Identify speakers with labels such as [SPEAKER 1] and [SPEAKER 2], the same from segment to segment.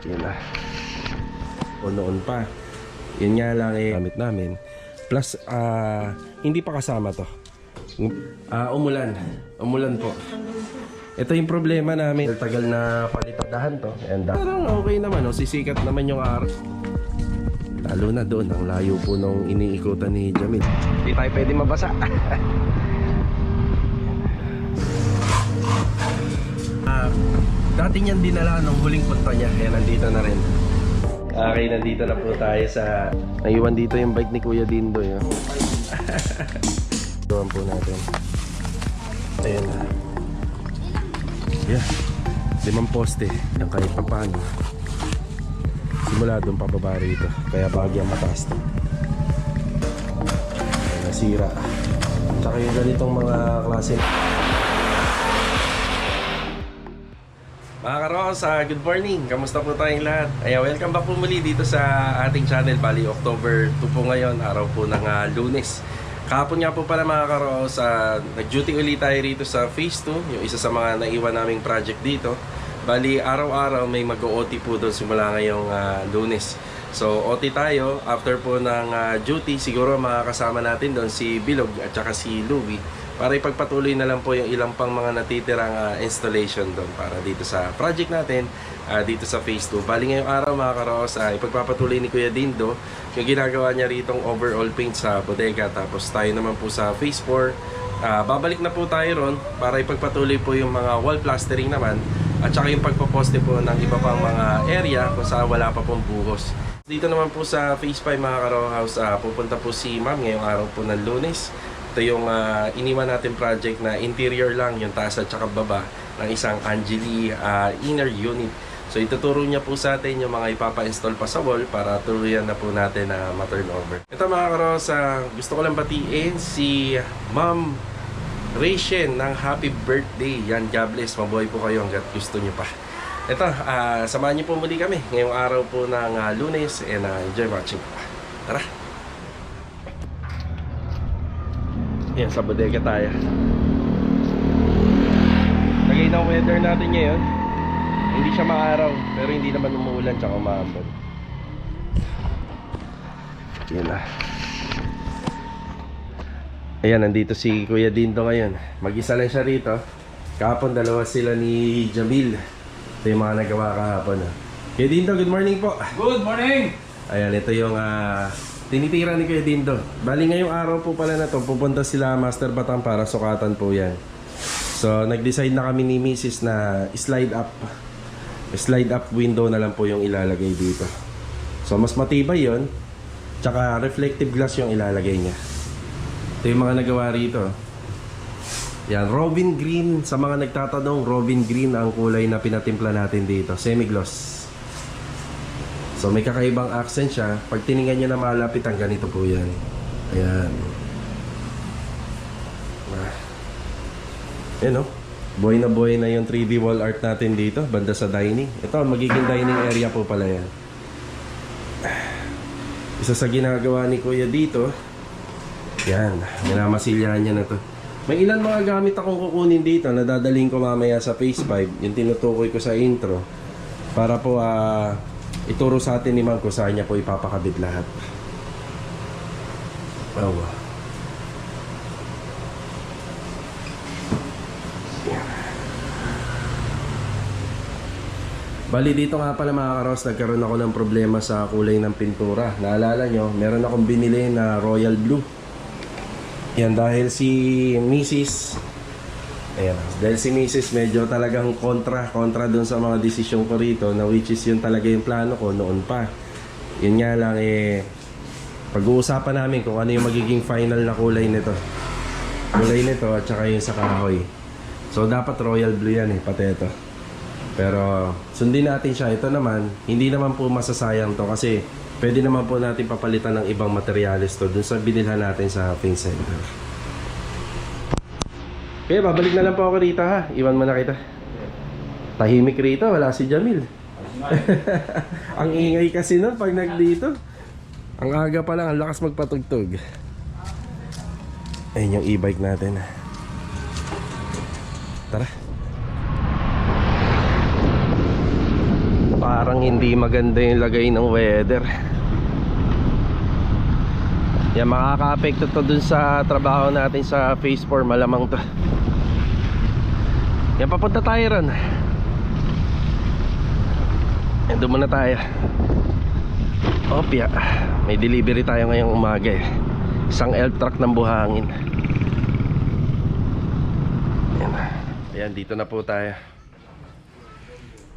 [SPEAKER 1] Yun na. O noon pa. Yun nga lang gamit namin. Plus, hindi pa kasama to. Umulan. Umulan po. Ito yung problema namin. Tagal na palitadahan to. And parang okay naman. Sisikat naman yung araw. Lalo na doon. Ang layo po nung iniikutan ni Jamil. Hindi tayo pwede mabasa. Dati niyang dinala nung huling punta niya. Kaya nandito na rin. Okay, nandito na po tayo sa... Naiwan dito yung bike ni Kuya Dindo. Doon po natin. Ayan na. Yeah. 5 poste. Yung kahit pa paano. Simula doon pababa rito. Kaya bahagyang mataas to. Nasira. Tsaka yung ganitong mga klase. Mga karos, good morning. Kamusta po tayong lahat? Welcome back po muli dito sa ating channel. Bali, October 2 po ngayon. Araw po ng Lunes. Kahapon nga po pala mga karos, nag-duty ulit tayo rito sa Phase 2. Yung isa sa mga naiwan naming project dito. Bali, araw-araw may mag-OT po doon simula ngayong Lunes. So, OT tayo. After po ng duty, siguro makakasama natin doon si Bilog at saka si Louie. Para ipagpatuloy na lang po yung ilang pang mga natitirang installation doon para dito sa project natin, dito sa Phase 2. Bali ngayong araw mga karos, ipagpapatuloy ni Kuya Dindo yung ginagawa niya ritong overall paint sa bodega. Tapos tayo naman po sa Phase 4. Babalik na po tayo ron para ipagpatuloy po yung mga wall plastering naman at saka yung pagpaposte po ng iba pang mga area kung saan wala pa pong buhos. Dito naman po sa Phase 5 mga karos, pupunta po si Ma'am ngayong araw po ng Lunes. Ito yung iniwan natin project na interior lang, yung taas at saka baba ng isang Angeli inner unit. So ituturo niya po sa atin yung mga ipapa-install pa sa wall para tuluyan na po natin na ma-turnover. Ito mga karos, gusto ko lang batiin si Ma'am Rachel ng happy birthday. Yan, God bless, mabuhay po kayo hanggat gusto niyo pa. Ito, samahan niyo po muli kami ngayong araw po ng Lunes and enjoy watching. Tara! Yan, sa bodega tayo. Lagay ng weather natin ngayon. Hindi siya maaraw, pero hindi naman umuulan tsaka umaambon. Yan na. Ayan, nandito si Kuya Dindo ngayon. Mag-isa lang siya rito. Kahapon dalawa sila ni Jamil. Ito yung mga nagawa kahapon. Kuya Dindo, good morning po.
[SPEAKER 2] Good morning!
[SPEAKER 1] Ayan, ito yung tinitira ni Kuya Dindo. Bali ngayong araw po pala na to, pupunta sila Master Batang para sukatan po yan. So nag-decide na kami ni Mrs. na slide up window na lang po yung ilalagay dito. So mas matibay yon, tsaka reflective glass yung ilalagay niya. Ito yung mga nagawa rito. Yan, Robin Green. Sa mga nagtatanong, Robin Green ang kulay na pinatimpla natin dito, semi-gloss. So may kakaibang accent siya. Pag tiningnan nyo na malapit, ang ganito po yan. Ayan. Ayan o. Buhay na yung 3D wall art natin dito. Banda sa dining. Ito, magiging dining area po pala yan. Isa sa ginagawa ni Kuya dito. Yan. Minamasilyahan niya na to. May ilan mga gamit akong kukunin dito na dadaling ko mamaya sa Phase 5. Yung tinutukoy ko sa intro. Para po ituro sa atin ni Ma'am kung saan niya po ipapakabit lahat. Oh. Bali dito nga pala mga karos, nagkaroon ako ng problema sa kulay ng pintura. Naalala nyo, meron akong binili na royal blue. Yan, dahil si Mrs. Ayan, dahil si Mrs. medyo talagang kontra dun sa mga desisyon ko rito, na which is yun talaga yung plano ko noon pa. Yun nga lang pag-uusapan namin kung ano yung magiging final na kulay nito. Kulay nito at saka yung sa kahoy. So dapat royal blue yan pati ito. Pero sundin natin siya. Ito naman, hindi naman po masasayang to kasi pwede naman po natin papalitan ng ibang materials to dun sa binilhan natin sa paint center. Okay, babalik na lang po ako rito ha. Iwan mo na kita. Tahimik rito, wala si Jamil. Ang ingay kasi nun pag nagdito. Ang aga pa lang, ang lakas magpatugtog. Ayun yung e-bike natin. Tara. Parang parang hindi maganda yung lagay ng weather. Yan, makaka-apekto to dun sa trabaho natin sa phase 4, malamang to. Yan, papunta tayo ron. Yan, doon muna tayo. Opya, may delivery tayo ngayong umaga eh. Isang elf truck ng buhangin. Yan. Ayan, dito na po tayo.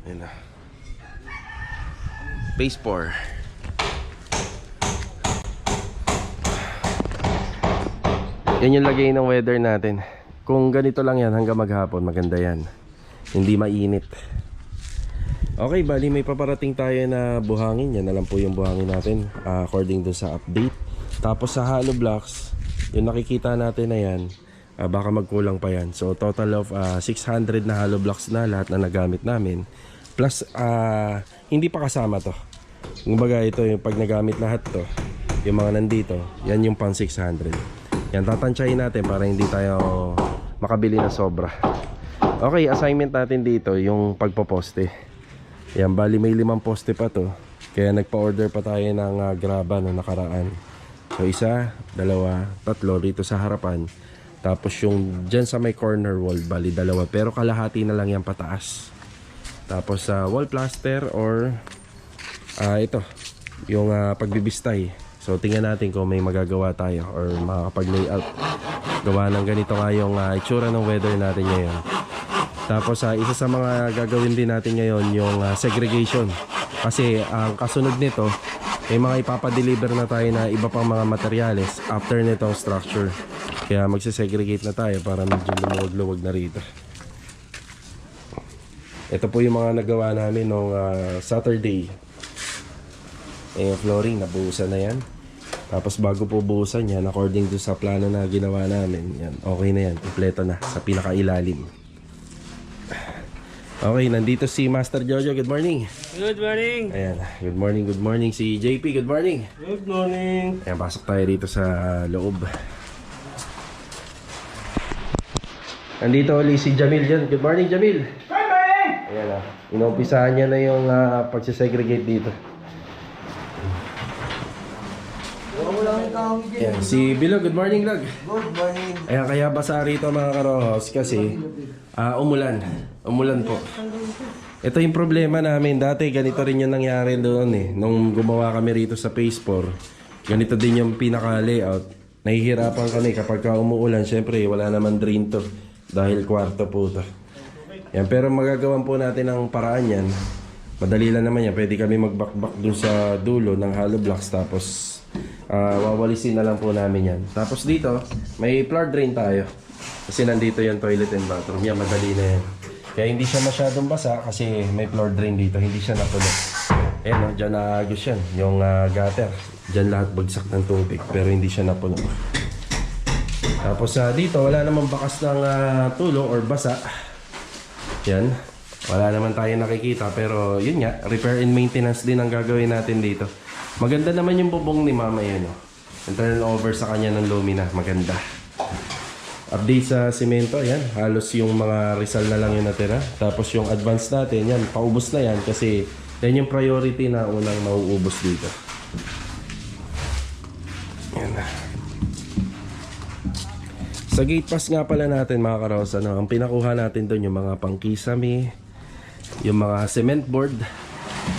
[SPEAKER 1] Yan na. Phase 4. Yan yung lagay ng weather natin. Kung ganito lang yan hanggang maghapon, maganda yan. Hindi mainit. Okay, bali may paparating tayo na buhangin. Yan na lang po yung buhangin natin, according to sa update. Tapos sa hollow blocks, yung nakikita natin na yan, baka magkulang pa yan. So total of 600 na hollow blocks na lahat na nagamit namin. Plus hindi pa kasama to. Kumbaga ito yung pag nagamit lahat to, yung mga nandito, yan yung pang 600. Yan, tatansyahin natin para hindi tayo makabili na sobra. Okay, assignment natin dito yung pagpoposte. Yan, bali may 5 poste pa to. Kaya nagpa-order pa tayo ng graba na nakaraan. So 1, 2, 3 rito sa harapan. Tapos yung dyan sa may corner wall, bali 2. Pero kalahati na lang yan pataas. Tapos wall plaster or ito, yung pagbibistay. So tingnan natin kung may magagawa tayo or makakapag-layout. Gawa ng ganito nga yung itsura ng weather natin ngayon. Tapos isa sa mga gagawin din natin ngayon yung segregation. Kasi ang kasunod nito, may mga ipapadeliver na tayo na iba pang mga materyales after nitong structure. Kaya magsisegregate na tayo para medyo lumuwag-luwag na rito. Ito po yung mga nagawa namin nung Saturday. Yung flooring, nabuhusan na yan. Tapos bago po buhusan yan, according to sa plano na ginawa namin, yan, okay na yan, kompleto na sa pinakailalim. Okay, nandito si Master Jojo. Good morning.
[SPEAKER 2] Good morning.
[SPEAKER 1] Ayan, good morning si JP. Good morning.
[SPEAKER 2] Good morning.
[SPEAKER 1] Ayan, pasok tayo dito sa loob. Nandito ulit si Jamil dyan. Good morning, Jamil.
[SPEAKER 2] Good morning.
[SPEAKER 1] Ayan na, inumpisahan niya na yung pagsisegregate dito. Ayan, si Bilo, good morning, Log.
[SPEAKER 2] Good morning.
[SPEAKER 1] Ayan, kaya basa rito mga karohos kasi umulan. Umulan po. Ito yung problema namin. Dati ganito rin yung nangyari doon eh. Nung gumawa kami rito sa phase 4, ganito din yung pinaka-layout. Nahihirapan kami kapag umuulan. Siyempre, wala naman drain to dahil kwarto po to. Yan, pero magagawan po natin ang paraan yan. Madali lang naman yan. Pwede kami magbakbak dun sa dulo ng hollow blocks tapos wawalisin na lang po namin yan. Tapos dito, may floor drain tayo. Kasi nandito yung toilet and bathroom. Yan, madali na yan. Kaya hindi siya masyadong basa kasi may floor drain dito. Hindi siya napuno. Ayan, no, dyan naagos yan. Yung gutter. Dyan lahat bagsak ng tubig. Pero hindi siya napuno. Tapos dito, wala namang bakas ng tulo or basa. Yan. Wala naman tayo nakikita. Pero yun nga, repair and maintenance din ang gagawin natin dito. Maganda naman yung bubong ni Mama yan. Oh. Yung turnover sa kanya ng lumina. Maganda. Update sa simento. Yan. Halos yung mga Rizal na lang yung natira. Tapos yung advance natin. Yan. Paubos na yan. Kasi yan yung priority na unang mauubos dito. Yan. Sa gate pass nga pala natin mga karos. Ang pinakuha natin doon yung mga pangkisame. Yung mga cement board.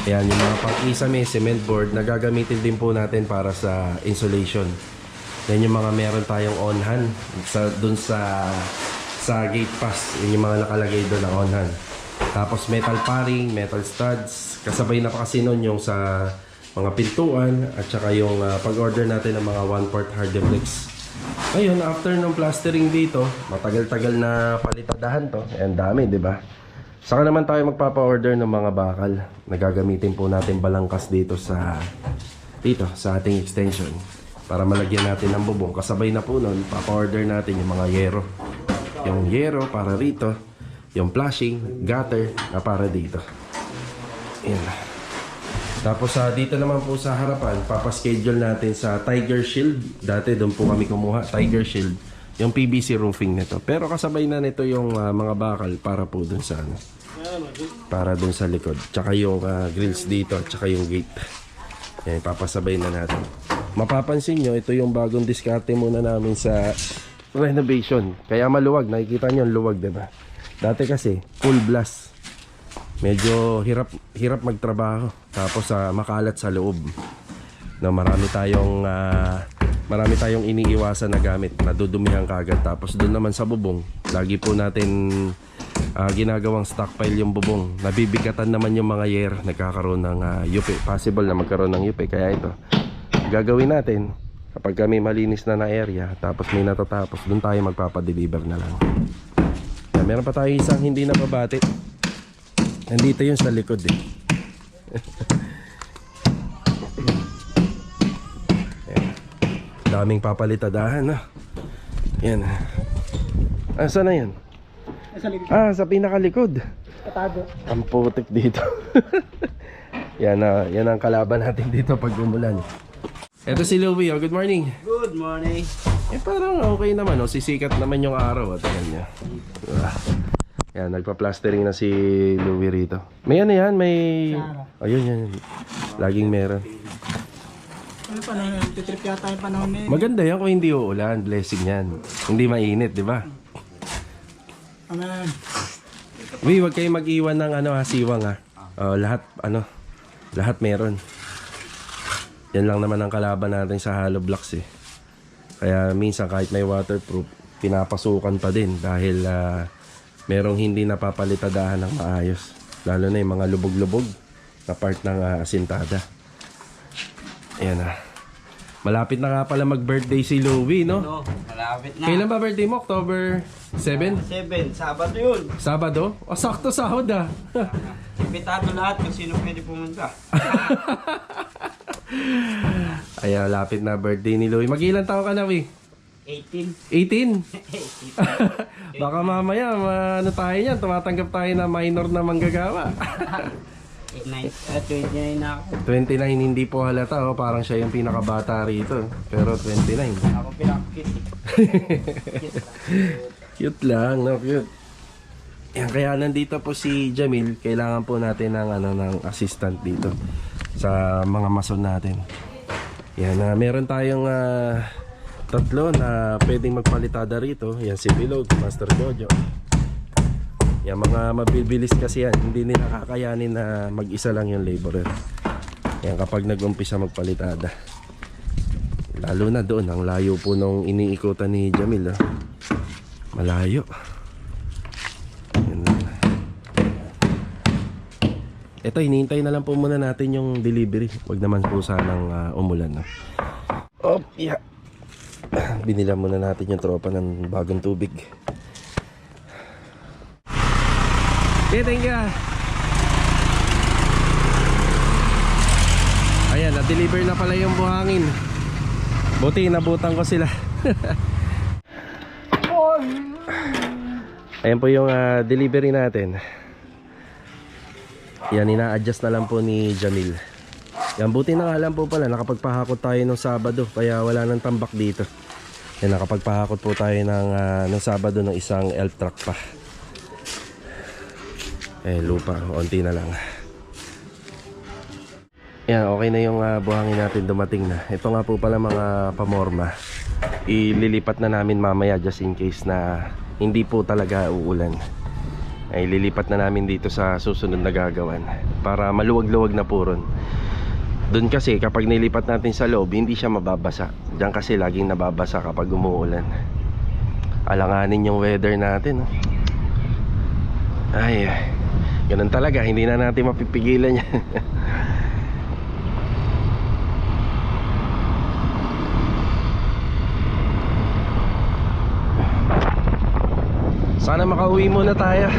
[SPEAKER 1] Ayan, yung mga pang-isame, cement board na gagamitin din po natin para sa insulation. Then yung mga meron tayong on-hand dun sa gate pass. Yun yung mga nakalagay doon na on-hand. Tapos metal paring, metal studs. Kasabay na pa kasi nun yung sa mga pintuan at saka yung pag-order natin ng mga 1/4 hard deflex. Ayun, after ng plastering dito, matagal-tagal na palitadahan to. Ayan, dami, di ba? Saka naman tayo magpapa-order ng mga bakal na gagamitin po natin balangkas dito sa ating extension para malagyan natin ng bubong. Kasabay na po nun, papa-order natin yung mga yero. Yung yero para rito, yung flashing, gutter na para dito. Ayan. Tapos dito naman po sa harapan, papaschedule natin sa Tiger Shield. Dati doon po kami kumuha, Tiger Shield. Yung PVC roofing nito. Pero kasabay na nito yung mga bakal para po dun sa para dun sa likod. Tsaka yung grills dito, tsaka yung gate. Yan, papasabay na natin. Mapapansin nyo, ito yung bagong diskarte muna namin sa renovation. Kaya maluwag, nakikita nyo yung luwag, diba? Dati kasi, full blast. Medyo hirap magtrabaho. Tapos makalat sa loob. No, marami tayong iniiwasan na gamit, nadudumihan kagad. Tapos doon naman sa bubong, lagi po natin ginagawang stockpile yung bubong. Nabibigatan naman yung mga year, nagkakaroon ng yupi. Possible na magkaroon ng yupi. Kaya ito, gagawin natin kapag kami malinis na area, tapos may natatapos, doon tayo magpapadeliver na lang. Kaya meron pa tayo isang hindi nababati. Nandito yun sa likod eh. Daming papalitadahan, no? Yan. Saan na yan? Sa pinakalikod.
[SPEAKER 2] Katago.
[SPEAKER 1] Ang putik dito. Yan ang kalaban natin dito pag umulan. Ito si Louie, good morning.
[SPEAKER 2] Good morning.
[SPEAKER 1] Parang okay naman, sisikat naman yung araw. Tingnan niya. Yan, nagpa-plastering na si Louie rito. May ano yan, may... Ayun, yan. Laging meron.
[SPEAKER 2] Ano pa na, titrip yata yung panahon na yun.
[SPEAKER 1] Maganda yan kung hindi uulan. Blessing yan. Hindi mainit, di ba?
[SPEAKER 2] Ano yan?
[SPEAKER 1] Huwag kayo mag-iwan ng siwang ha. Lahat meron. Yan lang naman ang kalaban natin sa hollow blocks eh. Kaya minsan kahit may waterproof, pinapasukan pa din dahil merong hindi napapalitadahan ng maayos. Lalo na yung mga lubog-lubog na part ng asintada. Ayan na. Malapit na nga pala mag-birthday si Louie, no?
[SPEAKER 2] No, malapit na.
[SPEAKER 1] Kailan ba birthday mo? October 7?
[SPEAKER 2] 7, Sabado yun.
[SPEAKER 1] Sabado? Sakto sahod ah.
[SPEAKER 2] Imbitado lahat kung sino pwede pumunta.
[SPEAKER 1] Ayan, lapit na birthday ni Louie. Mag-ilan taon ka na, Wee?
[SPEAKER 2] 18.
[SPEAKER 1] 18? Baka mamaya, tayo yan, tumatanggap tayo na minor na manggagawa.
[SPEAKER 2] 29 na ako.
[SPEAKER 1] 29, hindi po halata, parang siya yung pinakabata rito. Pero 29.
[SPEAKER 2] Ako pinakakit.
[SPEAKER 1] Cute lang, no? Cute. Yan, kaya nandito po si Jamil. Kailangan po natin ng assistant dito sa mga mason natin. Yan, meron tayong tatlo na pwedeng magpalitada rito. Yan si Bilog, Master Jojo. Yan, mga mabibilis kasi yan. Hindi nila kakayanin na mag-isa lang yung laborer. Yan, kapag nag-umpisa magpalitada. Lalo na doon, ang layo po nung iniikutan ni Jamil. Malayo. Yan na. Ito, hinihintay na lang po muna natin yung delivery. Huwag naman po sanang umulan. Oh, yeah. Binila muna natin yung tropa ng bagong tubig. Okay, thank you. Ayan, na-deliver na pala yung buhangin. Buti, nabutan ko sila. Ayan po yung delivery natin. Yan, ina-adjust na lang po ni Jamil. Yan, buti na nga lang po pala, nakapagpahakot tayo nung Sabado. Kaya wala nang tambak dito. Yan, nakapagpahakot po tayo ng Sabado ng isang elf truck pa. Lupa, onti na lang. Yan, okay na yung buhangin natin, dumating na. Ito nga po pala mga pamorma. Ililipat na namin mamaya just in case na hindi po talaga uulan. Ay lilipat na namin dito sa susunod na gagawan para maluwag-luwag na po ron. Doon kasi kapag nilipat natin sa loob, hindi siya mababasa. Diyan kasi laging nababasa kapag umuulan. Alanganin yung weather natin. Ay, ganun talaga, hindi na natin mapipigilan yan. Sana makauwi muna tayo.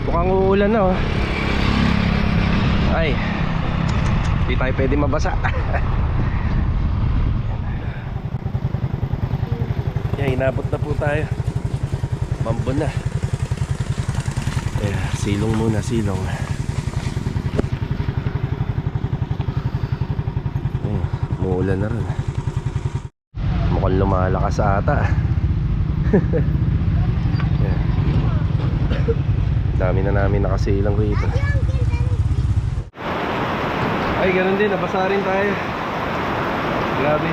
[SPEAKER 1] Mukhang uulan na, oh. Ay, hindi tayo pwede mabasa. Yan, inabot na po tayo. Mambon na. Silong muna, silong. Muulan na rin. Mukhang lumalakas ata. Dami na namin nakasilang rito. Ay, ganun din, nabasa rin tayo. Grabe.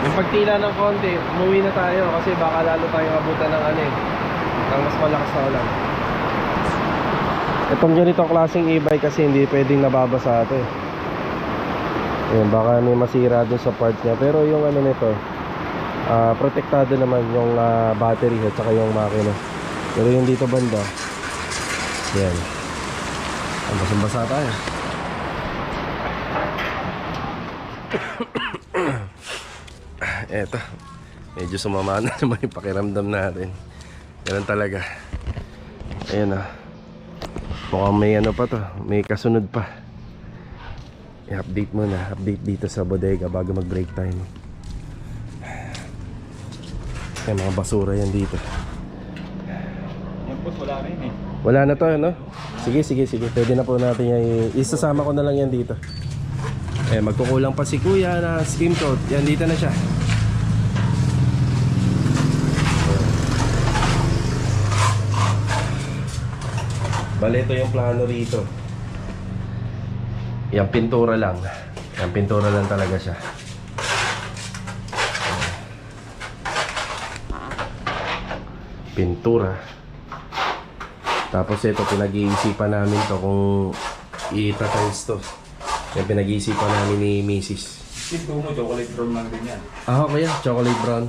[SPEAKER 1] Yung pagtila ng konti, umuwi na tayo kasi baka lalo tayong abutan ng ng mas malakas na ulan. Itong ganitong klaseng e-bike kasi hindi pwedeng nababasa ito eh. Ayan, baka may masira dun sa part niya. Pero yung nito, protektado naman yung battery at saka yung makina. Pero yung dito banda, yan, basang-basa tayo. Eto, medyo sumama na naman yung pakiramdam natin. Ganun talaga. Ayan ah, mukhang may pa to, may kasunod pa. I-update muna, update dito sa bodega bago mag break time. Ayan, mga basura yan dito.
[SPEAKER 2] Yan po, wala rin eh.
[SPEAKER 1] Wala na to, no? Sige. Pwede na po natin yan. Isasama ko na lang yan dito. Magkukulang pa si kuya na skim coat. Yan, dito na siya. Bale, ito yung plano rito. Yan, pintura lang. Yan, pintura lang talaga siya. Pintura. Tapos ito, pinag-iisipan namin to kung itatiles to. Yan, pinag-iisipan namin ni Mrs.
[SPEAKER 2] Ito mo, chocolate brown lang din yan.
[SPEAKER 1] Kuya, chocolate brown.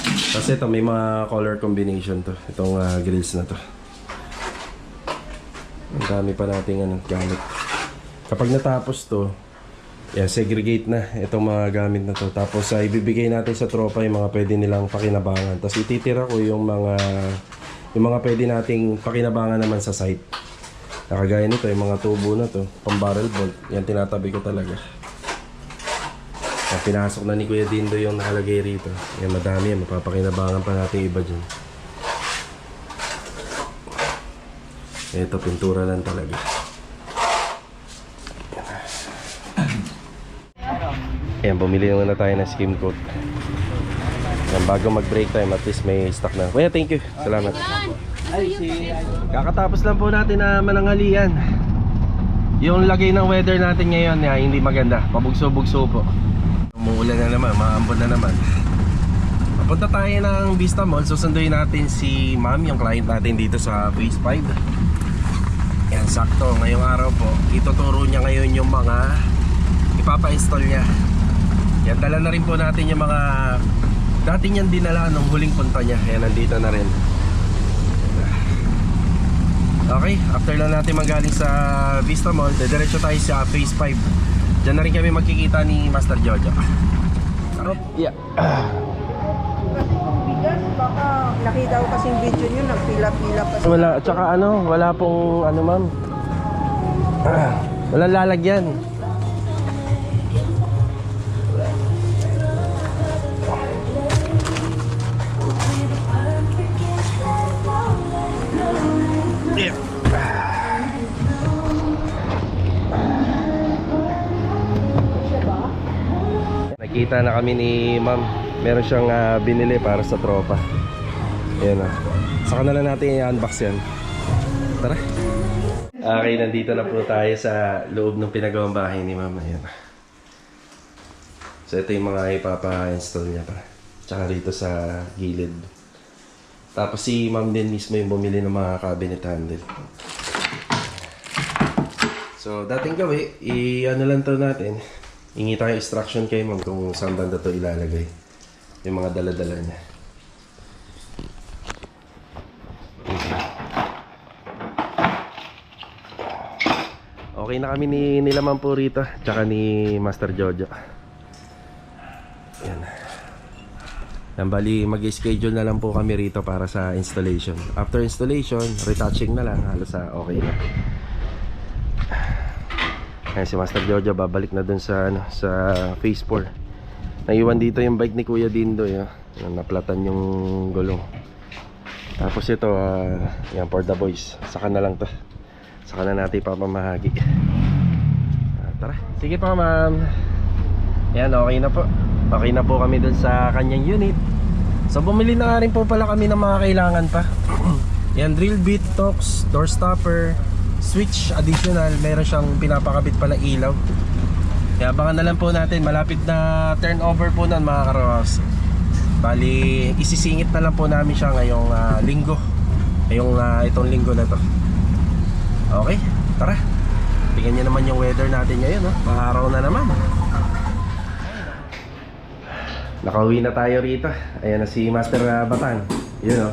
[SPEAKER 1] Tapos ito, may mga color combination to. Itong grills na to. Ang dami pa nating gamit. Kapag natapos to, yan, segregate na itong mga gamit na to. Tapos ibibigay natin sa tropa yung mga pwede nilang pakinabangan. Tapos ititira ko yung mga pwede nating pakinabangan naman sa site. Nakagaya nito, yung mga tubo na to, pang barrel bolt. Yan, tinatabi ko talaga. Yan, pinasok na ni Kuya Dindo yung nakalagay rito. Yan, madami yan, mapapakinabangan pa natin iba dyan. Ito, pintura lang talaga. Ayan, bumili na tayo ng skim coat. Ayan, bago mag break time, at least may stock na. Kuya, thank you. Salamat. Kakatapos lang po natin na mananghalian. Yung lagay ng weather natin ngayon, hindi maganda. Pabugso-bugso po. Umuulan na naman, maambon na naman. Papunta tayo ng Vista Mall. Susunduin natin si Ma'am, yung client natin dito sa Phase 5. Yan, sakto. Ngayong araw po, ituturo niya ngayon yung mga ipapa-install niya. Yan, dala na rin po natin yung mga dati niyang dinala nung huling punta niya. Yan, nandito na rin. Okay, after lang natin magaling sa Vista Mall, diretso tayo sa Phase 5. Diyan na rin kami magkikita ni Master Jojo. Yeah.
[SPEAKER 3] Bigas, baka nakita ko kasing video nyo, nagpila-pila pa siya.
[SPEAKER 1] Wala, tsaka wala pong ma'am. Walang lalagyan. Nakita na kami ni Ma'am. Meron siyang binili para sa tropa. Ayan na. Saka na lang natin i-unbox yan. Tara. Okay, nandito na po tayo sa loob ng pinagawang bahay ni Ma'am. Ayan. So ito yung mga ipapa-install niya pa. Tsaka rito sa gilid. Tapos si Ma'am din mismo yung bumili ng mga cabinet handle. So dating gawi, lang to natin. Hingi tayo instruction kay Ma'am kung saan banda to ilalagay. Yung mga dala-dala niya. Okay na kami nila Ma'am po rito. Tsaka ni Master Jojo. Yan. Yan, bali mag-schedule na lang po kami rito para sa installation. After installation, retouching na lang. Halos okay na. Ayan, si Master Jojo babalik na dun sa Phase 4. Naiwan dito yung bike ni Kuya Dindo, naplatan yung gulong. Tapos ito, yan, for the boys. Saka na lang to. Saka na natin papamahagi. Tara, sige pa Ma'am. Yan, okay na po. Okay na po kami dun sa kanyang unit. So bumili na nga rin po pala kami ng mga kailangan pa. Yan, drill bit, tox, door stopper, switch additional. Meron siyang pinapakabit pa na ilaw. Kaya abangan na lang po natin. Malapit na turnover po nun mga karos. Bali, isisingit na lang po namin siya ngayong linggo. Itong linggo na to. Okay, tara. Tingnan nyo naman yung weather natin ngayon, no? Maaraw na naman. Nakauwi na tayo rito. Ayan na si Master Batang. Yun, no?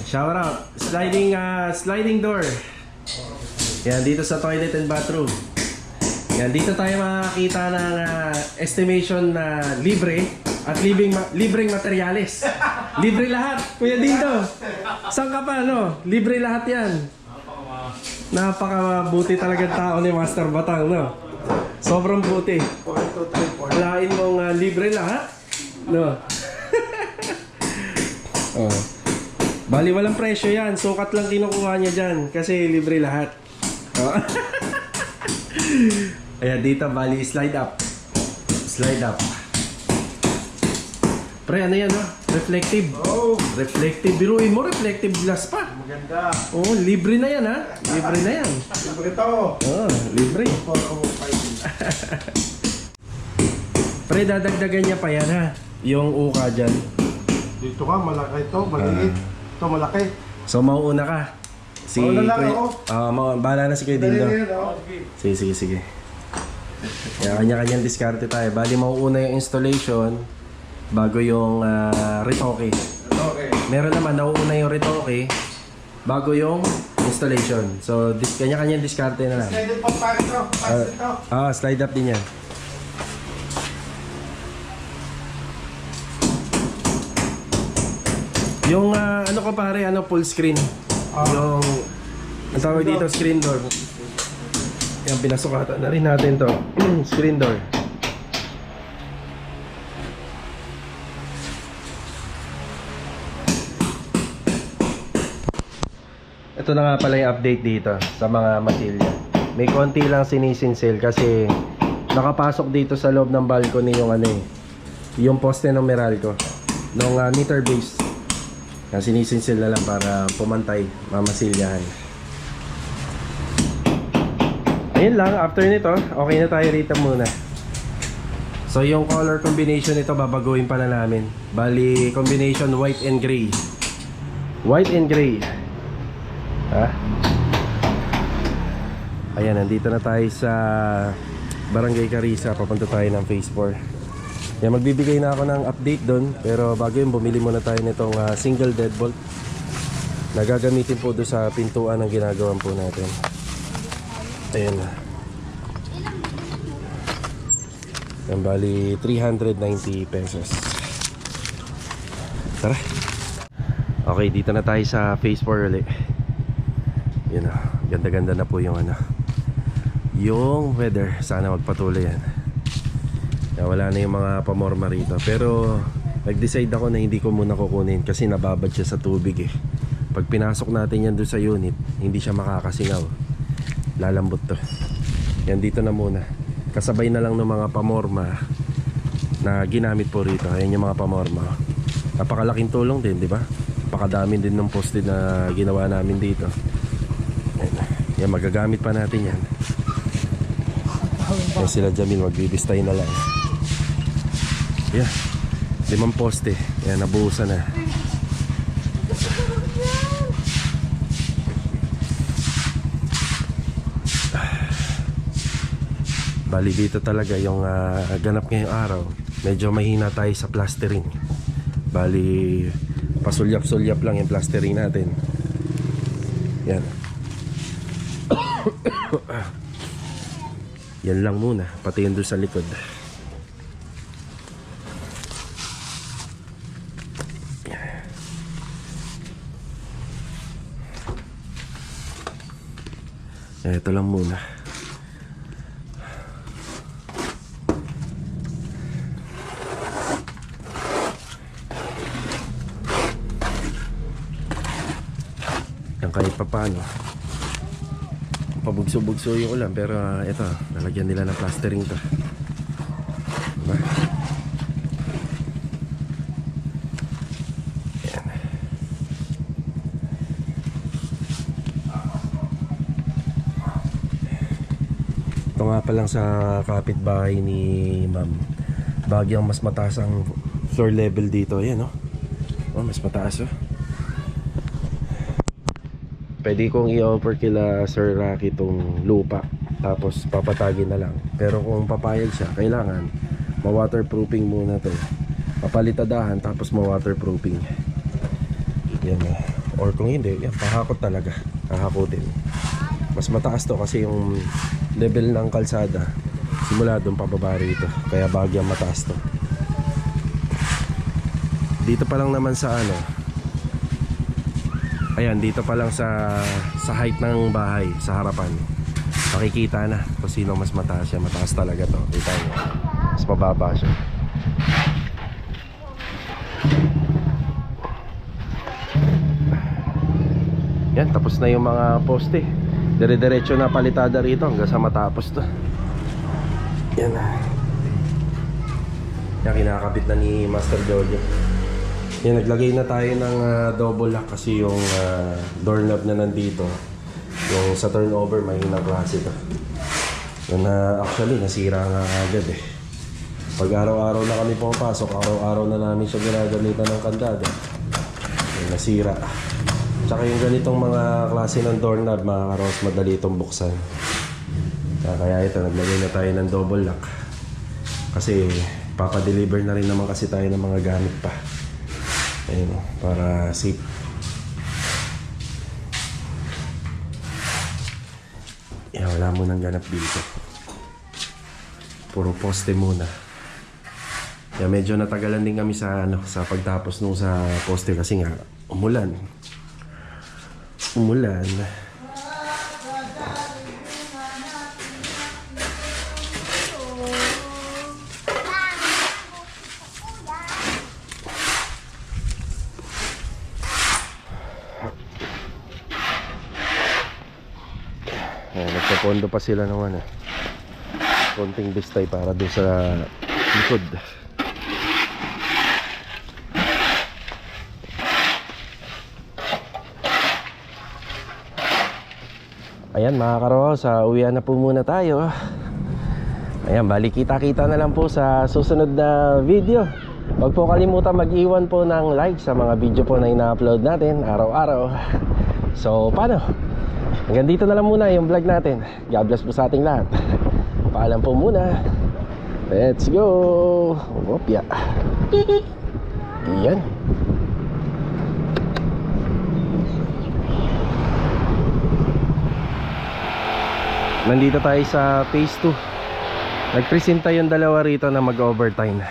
[SPEAKER 1] Shout out. Sliding door. Yan, dito sa toilet and bathroom. Yan, dito tayo makakita ng estimation na libre at libreng materyales. Libre lahat. Kuya dito. Saan ka pa, no? Libre lahat yan. Napakabuti talagang tao ni Master Batang, no? Sobrang buti. Alain mong libre lahat, no? Oh. Bali walang presyo yan. Sukat lang kinukuha niya dyan kasi libre lahat. Oh. Ayan, dito bali slide up. Slide up. Pre, ano yan, no? Reflective.
[SPEAKER 2] Oh,
[SPEAKER 1] Reflective. Biruin mo, reflective glass pa.
[SPEAKER 2] maganda.
[SPEAKER 1] Oh, libre na yan, ha? Libre na yan.
[SPEAKER 2] Ito.
[SPEAKER 1] Oh, libre. Pre, dadagdagan niya pa yan, ha? Yung uka dyan.
[SPEAKER 2] Dito ka, malaki ito, maliit. Ito, malaki.
[SPEAKER 1] So, mauuna ka.
[SPEAKER 2] Mauna lang ako.
[SPEAKER 1] Bahala na si Kuya Dindo.
[SPEAKER 2] Dali, no?
[SPEAKER 1] Sige. Kaya kanya-kanyang diskarte tayo. Bali, mauuna yung installation bago yung retoke.
[SPEAKER 2] Okay.
[SPEAKER 1] Meron naman, nauuna yung retoke bago yung installation. So, kanya-kanyang diskarte na lang.
[SPEAKER 2] Slide po pa ito. Pass ito.
[SPEAKER 1] Slide up din yan. Yung ano ko pare, full screen. Yung ang tawag dito, screen door. Yan, pinasukatan na rin natin to. Screen door. Ito na nga pala yung update dito sa mga matilya. May konti lang sinisinsil kasi nakapasok dito sa loob ng balcony yung yung poste ng Meralco nung meter base. Yan, sinisinsil na lang para pumantay, mamasilyahan. Ayun lang, after nito, okay na tayo rito muna. So yung color combination nito babaguhin pa na namin. Bali, combination white and gray. White and gray. Ha? Ayan, nandito na tayo sa Barangay Carissa. Papunta tayo ng Phase 4. Yan, magbibigay na ako ng update doon. Pero bago yun, bumili muna tayo nitong single deadbolt na gagamitin po doon sa pintuan ng ginagawan po natin. Ayan na. Yan, bali 390 pesos. Tara. Okay, dito na tayo sa Phase 4 ulit. Yun na, ganda-ganda na po yung yung weather. Sana magpatuloy yan. Wala na yung mga pamorma rito. Pero nag-decide ako na hindi ko muna kukunin kasi nababad siya sa tubig eh. Pag pinasok natin yan doon sa unit, hindi siya makakasingaw. Lalambot to. Yan, dito na muna. Kasabay na lang ng mga pamorma na ginamit po rito. Ayan yung mga pamorma. Napakalaking tulong din, di ba? Napakadami din ng poste na ginawa namin dito. Yan, magagamit pa natin yan. Yan sila Jamil, magbibistay na lang. Yan, 5 poste. Yan, nabuhusan na. Bali dito talaga yung ganap ngayong araw. Medyo mahina tayo sa plastering. Bali pasulyap-sulyap lang yung plastering natin. Yan. Yan lang muna, pati yun doon sa likod. Ito lang muna. Yan, kahit pa paano pabugso-bugso yung ulan, pero ito, nalagyan nila ng plastering to. Ito nga pa lang sa kapitbahay ni ma'am. Bagyang mas mataas ang floor level dito. Ayan, oh. Oh, mas mataas, oh. Pwede kong i-offer kila Sir Rocky itong lupa, tapos papatagin na lang. Pero kung papayag siya, kailangan ma-waterproofing muna to. Papalitadahan tapos ma-waterproofing. Yan, or kung hindi, yan, pahakot talaga. Hahakutin. Mas mataas to kasi yung level ng kalsada simula doon pababa rito. Kaya bagyang mataas to. Dito pa lang naman sa ano, ayan, dito pa lang sa height ng bahay, sa harapan, makikita na kung sino mas mataas siya. Mataas talaga to. Kita nyo, mas mababa siya. Yan, tapos na yung mga poste. Dire-diretso na palitada rito hanggang sa matapos to. Yan. Yan, kinakabit na ni Master Jojo. Yan, naglagay na tayo ng double lock kasi yung doorknob na nandito, yung sa turnover, mahinang klase to. Yan, actually nasira nga agad eh. Pag araw-araw na kami pumapasok, araw-araw na namin siya ginagamitan ng kandada. Yan, nasira. Tsaka yung ganitong mga klase ng doorknob, mga karos, madali itong buksan. Kaya ito, naglagay na tayo ng double lock. Kasi papadeliver na rin naman kasi tayo ng mga gamit pa. Ayun, para safe. Yan, wala munang ganap dito. Puro poste muna. Yan, medyo natagalan din kami sa sa pagtapos nung sa poste kasi nga umulan. Nagpapondo pa sila ng konting bistay para doon sa likod. Ayan mga karos, uwian na po muna tayo. Ayan, bali kita-kita na lang po sa susunod na video. Huwag po kalimutan mag-iwan po ng like sa mga video po na ina-upload natin araw-araw. So paano? Hanggang dito na lang muna yung vlog natin. God bless po sa ating lahat. Paalam po muna. Let's go. Opya. Iyan. Nandito tayo sa phase 2. Nagpresenta yung dalawa rito na mag-overtime.